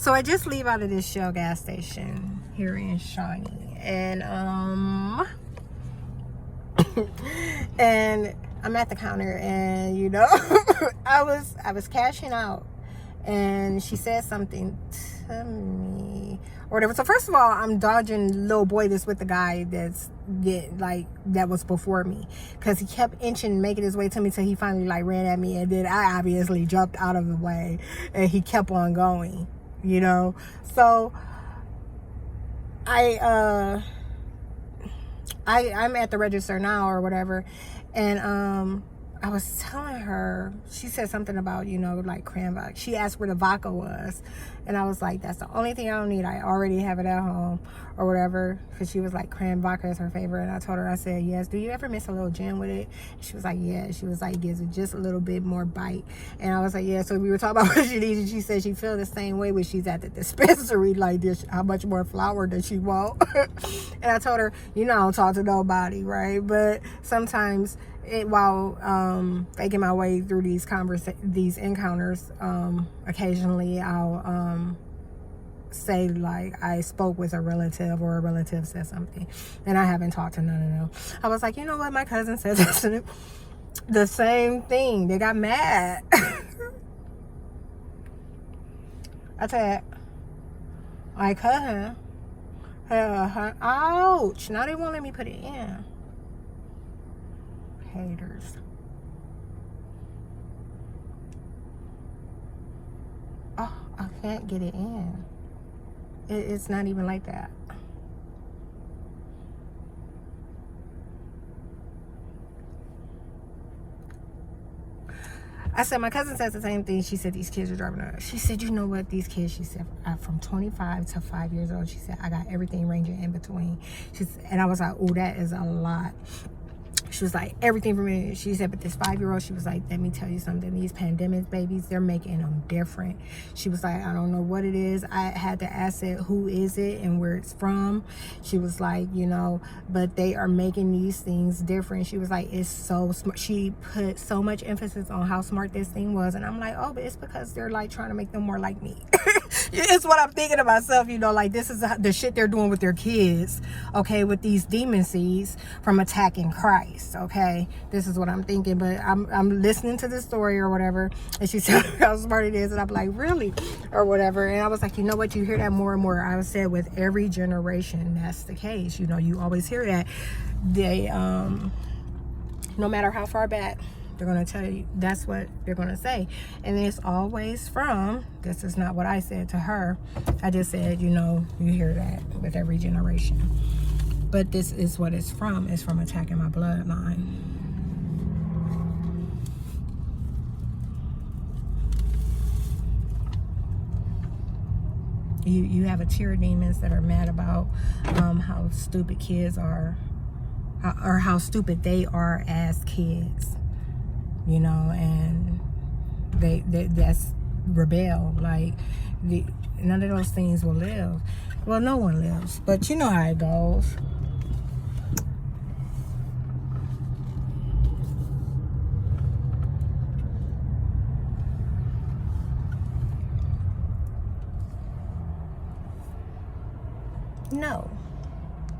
So I just leave out of this Shell gas station here in Shawnee, and and I'm at the counter, and you know, I was cashing out, and she said something to me or whatever. So first of all, I'm dodging little boy that's with the guy that was before me, because he kept inching, making his way to me till he finally like ran at me, and then I obviously jumped out of the way, and he kept on going, you know. So I'm at the register now or whatever, and I was telling her, she said something about, you know, like cran vodka. She asked where the vodka was, and I was like, that's the only thing I don't need. I already have it at home or whatever, because she was like, cran vodka is her favorite. And I told her, I said, yes. Do you ever miss a little gin with it? And she was like, yeah. She was like, it gives it just a little bit more bite. And I was like, yeah. So we were talking about what she needs, and she said she feels the same way when she's at the dispensary, like this, how much more flour does she want? And I told her, you know, I don't talk to nobody, right? But sometimes while faking my way through these encounters, occasionally I'll say like I spoke with a relative, or a relative said something, and I haven't talked to none of them. I was like, you know what, my cousin said the same thing. They got mad. I said, my cousin, ouch, now they won't let me put it in. Haters. Oh, I can't get it in. It's not even like that. I said, my cousin says the same thing. She said, these kids are driving her. She said, you know what, these kids, she said, from 25 to 5 years old, she said, I got everything ranging in between. And I was like, oh, that is a lot. She was like, everything from me. She said, but this 5-year-old, she was like, let me tell you something. These pandemic babies, they're making them different. She was like, I don't know what it is. I had to ask it, who is it and where it's from. She was like, you know, but they are making these things different. She was like, it's so smart. She put so much emphasis on how smart this thing was. And I'm like, oh, but it's because they're like trying to make them more like me. It's what I'm thinking to myself, you know, like this is the shit they're doing with their kids, okay, with these demon seeds from attacking Christ, okay? This is what I'm thinking, but I'm listening to this story or whatever, and she said how smart it is, and I'm like, really? Or whatever. And I was like, you know what, you hear that more and more. I said with every generation, that's the case. You know, you always hear that. They, no matter how far back, they're going to tell you, that's what they're going to say. And it's always from, this is not what I said to her. I just said, you know, you hear that with every generation. But this is what it's from. It's from attacking my bloodline. You have a tier of demons that are mad about how stupid kids are, or how stupid they are as kids. You know, and that's rebel. Like, none of those things will live. Well, no one lives, but you know how it goes. No.